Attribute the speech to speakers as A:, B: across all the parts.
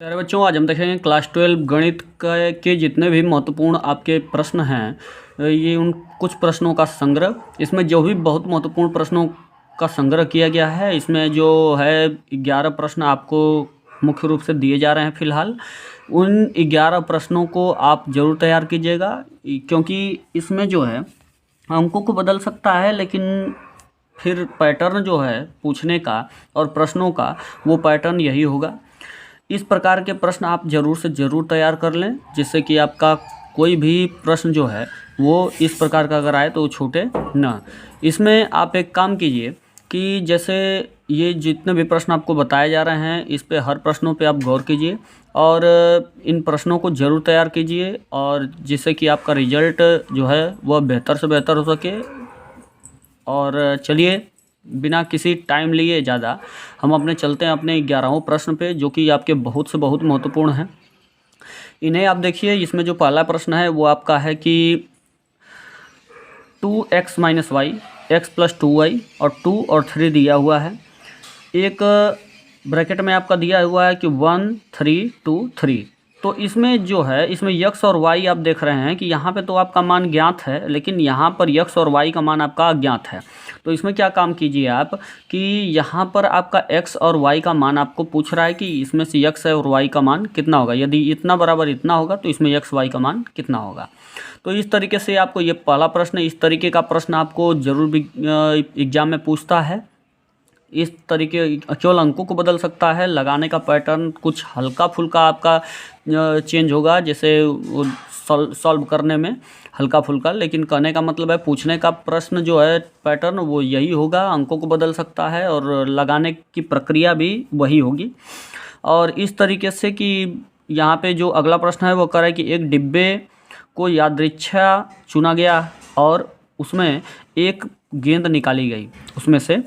A: प्यारे बच्चों, आज हम देखेंगे क्लास 12 गणित के जितने भी महत्वपूर्ण आपके प्रश्न हैं। ये उन कुछ प्रश्नों का संग्रह। इसमें जो भी बहुत महत्वपूर्ण प्रश्नों का संग्रह किया गया है, इसमें जो है 11 प्रश्न आपको मुख्य रूप से दिए जा रहे हैं फिलहाल। उन 11 प्रश्नों को आप ज़रूर तैयार कीजिएगा, क्योंकि इसमें जो है अंकों को बदल सकता है, लेकिन फिर पैटर्न जो है पूछने का और प्रश्नों का, वो पैटर्न यही होगा। इस प्रकार के प्रश्न आप ज़रूर से ज़रूर तैयार कर लें, जिससे कि आपका कोई भी प्रश्न जो है वो इस प्रकार का अगर आए तो वो छूटे ना। इसमें आप एक काम कीजिए कि जैसे ये जितने भी प्रश्न आपको बताए जा रहे हैं, इस पे हर प्रश्नों पे आप गौर कीजिए और इन प्रश्नों को ज़रूर तैयार कीजिए, और जिससे कि आपका रिजल्ट जो है वह बेहतर से बेहतर हो सके। और चलिए, बिना किसी टाइम लिए ज़्यादा हम अपने चलते हैं अपने 11वें प्रश्न पे, जो कि आपके बहुत से बहुत महत्वपूर्ण हैं। इन्हें आप देखिए। इसमें जो पहला प्रश्न है वो आपका है कि 2x - y, x + 2y और 2 और 3 दिया हुआ है। एक ब्रैकेट में आपका दिया हुआ है कि 1 3 2 3। तो इसमें जो है, इसमें यक्स और वाई आप देख रहे हैं कि यहाँ पे तो आपका मान ज्ञात है, लेकिन यहाँ पर यक्स और वाई का मान आपका अज्ञात है। तो इसमें क्या काम कीजिए आप कि यहाँ पर आपका एक्स और वाई का मान आपको पूछ रहा है कि इसमें से यक्स और वाई का मान कितना होगा। यदि इतना बराबर इतना होगा तो इसमें यक्स वाई का मान कितना होगा। तो इस तरीके से आपको ये पहला प्रश्न, इस तरीके का प्रश्न आपको ज़रूर भी एग्जाम में पूछता है। इस तरीके केवल अंकों को बदल सकता है, लगाने का पैटर्न कुछ हल्का फुल्का आपका चेंज होगा, जैसे सॉल्व करने में हल्का फुल्का, लेकिन कहने का मतलब है पूछने का प्रश्न जो है पैटर्न वो यही होगा। अंकों को बदल सकता है और लगाने की प्रक्रिया भी वही होगी। और इस तरीके से कि यहाँ पे जो अगला प्रश्न है वो कह रहा है कि एक डिब्बे को यादृच्छा चुना गया और उसमें एक गेंद निकाली गई। उसमें से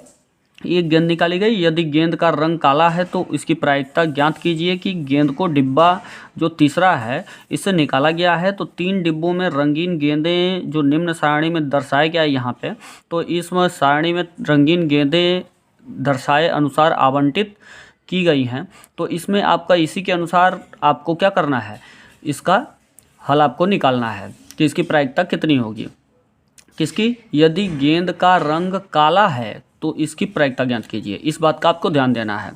A: एक गेंद निकाली गई। यदि गेंद का रंग काला है तो इसकी प्रायिकता ज्ञात कीजिए कि गेंद को डिब्बा जो तीसरा है इससे निकाला गया है। तो 3 डिब्बों में रंगीन गेंदें जो निम्न सारणी में दर्शाया गया है यहाँ पे, तो इसमें सारणी में रंगीन गेंदें दर्शाए अनुसार आवंटित की गई हैं। तो इसमें आपका इसी के अनुसार आपको क्या करना है, इसका हल आपको निकालना है कि इसकी प्रायिकता कितनी होगी। किसकी? यदि गेंद का रंग काला है तो इसकी प्रायिकता ज्ञात कीजिए। इस बात का आपको ध्यान देना है।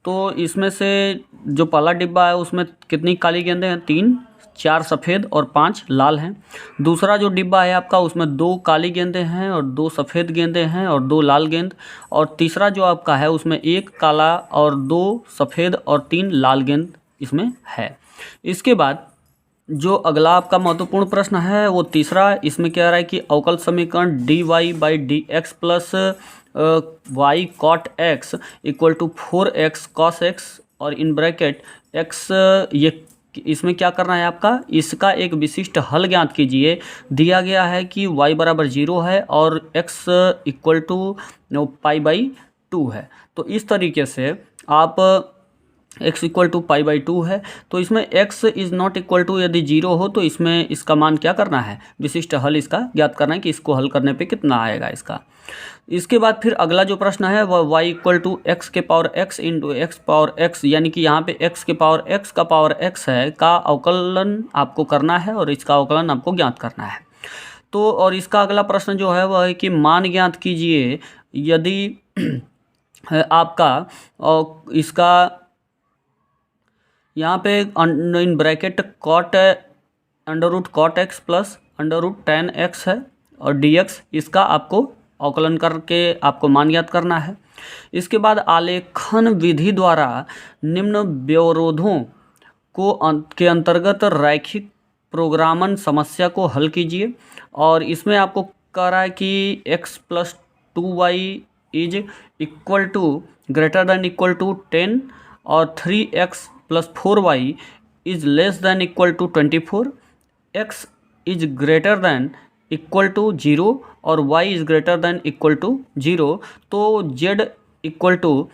A: तो इसमें से जो पहला डिब्बा है उसमें कितनी काली गेंदें हैं? 3, 4 सफ़ेद और 5 लाल हैं। दूसरा जो डिब्बा है आपका उसमें 2 काली गेंदें हैं और 2 सफ़ेद गेंदें हैं और 2 लाल गेंद। और तीसरा जो आपका है उसमें 1 काला और 2 सफ़ेद और 3 लाल गेंद इसमें है। इसके बाद जो अगला आपका महत्वपूर्ण प्रश्न है वो तीसरा, इसमें कह रहा है कि अवकल समीकरण dy/dx plus y cot x equal to 4x cos x और इन ब्रैकेट x, ये इसमें क्या करना है आपका, इसका एक विशिष्ट हल ज्ञात कीजिए। दिया गया है कि y बराबर 0 है और x इक्वल टू π/2 है। तो इस तरीके से आप x इक्वल टू π/2 है, तो इसमें x is not equal to यदि 0 हो तो इसमें इसका मान क्या करना है, विशिष्ट हल इसका ज्ञात करना है कि इसको हल करने पे कितना आएगा इसका। इसके बाद फिर अगला जो प्रश्न है वह y इक्वल टू एक्स के power x into x power x, यानी कि यहाँ पे x के पावर x का पावर x है का अवकलन आपको करना है और इसका अवकलन आपको ज्ञात करना है। तो और इसका अगला प्रश्न जो है वह है कि मान ज्ञात कीजिए यदि आपका और इसका यहाँ पे in bracket √cot x plus √tan x है और dx, इसका आपको अवकलन करके आपको मान ज्ञात करना है। इसके बाद आलेखन विधि द्वारा निम्न व्यवरोधों के अंतर्गत रैखिक प्रोग्रामन समस्या को हल कीजिए। और इसमें आपको कह रहा है कि x + 2y is equal to greater than equal to 10 और 3x + 4y is less than equal to 24, x is greater than equal to 0 और y is greater than equal to 0। तो z equal to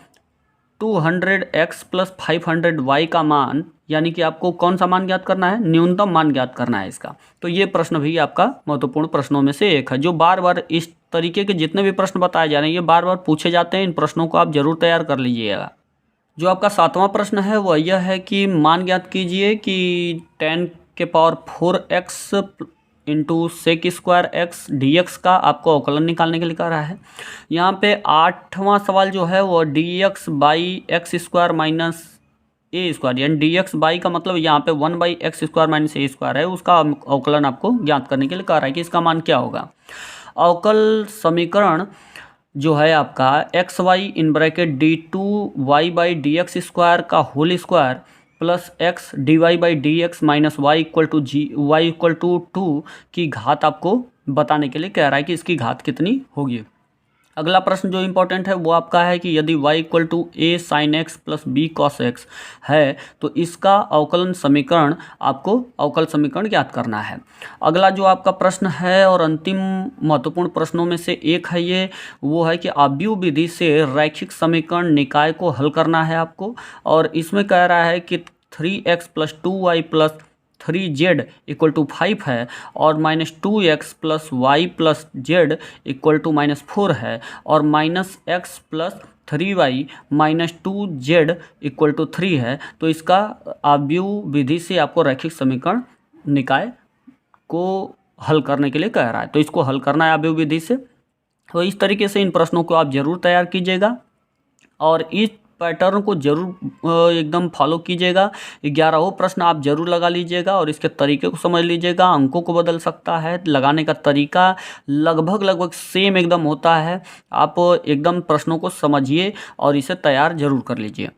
A: 200x + 500y का मान, यानी कि आपको कौन सा मान ज्ञात करना है, न्यूनतम मान ज्ञात करना है इसका। तो ये प्रश्न भी आपका महत्वपूर्ण प्रश्नों में से एक है, जो बार बार इस तरीके के जितने भी प्रश्न बताए जा रहे हैं ये बार बार पूछे जाते हैं। इन प्रश्नों को आप जरूर तैयार कर लीजिएगा। जो आपका 7वां प्रश्न है वह यह है कि मान ज्ञात कीजिए कि 10⁴x into sec square x d x का आपको अवकलन निकालने के लिए कह रहा है। यहाँ पे 8वां सवाल जो है वो D x by x square minus A square, यानी डी एक्स बाई का मतलब यहाँ पे 1/x स्क्वायर माइनस ए स्क्वायर है, उसका अवकलन आपको ज्ञात करने के लिए कह रहा है कि इसका मान क्या होगा। अवकल समीकरण जो है आपका x y in bracket d2y/dx square का whole square plus x dy/dx minus y=2 की घात आपको बताने के लिए कह रहा है कि इसकी घात कितनी होगी। अगला प्रश्न जो इम्पोर्टेंट है वो आपका है कि यदि y=a sin x plus b cos x है तो इसका अवकलन समीकरण आपको अवकल समीकरण ज्ञात करना है। अगला जो आपका प्रश्न है और अंतिम महत्वपूर्ण प्रश्नों में से एक है ये, वो है कि आव्यूह विधि से रैखिक समीकरण निकाय को हल करना है आपको, और इसमें कह रहा है कि 3x plus 2y plus 3z equal to 5 है और -2x plus y plus z equal to -4 है और -x plus 3y minus 2z equal to 3 है। तो इसका आव्यूह विधि से आपको रैखिक समीकरण निकाय को हल करने के लिए कह रहा है, तो इसको हल करना है आव्यूह विधि से। तो इस तरीके से इन प्रश्नों को आप जरूर तैयार कीजिएगा और इस पैटर्न को जरूर एकदम फॉलो कीजिएगा। 11 प्रश्न आप जरूर लगा लीजिएगा और इसके तरीके को समझ लीजिएगा। अंकों को बदल सकता है, लगाने का तरीका लगभग सेम एकदम होता है। आप एकदम प्रश्नों को समझिए और इसे तैयार जरूर कर लीजिए।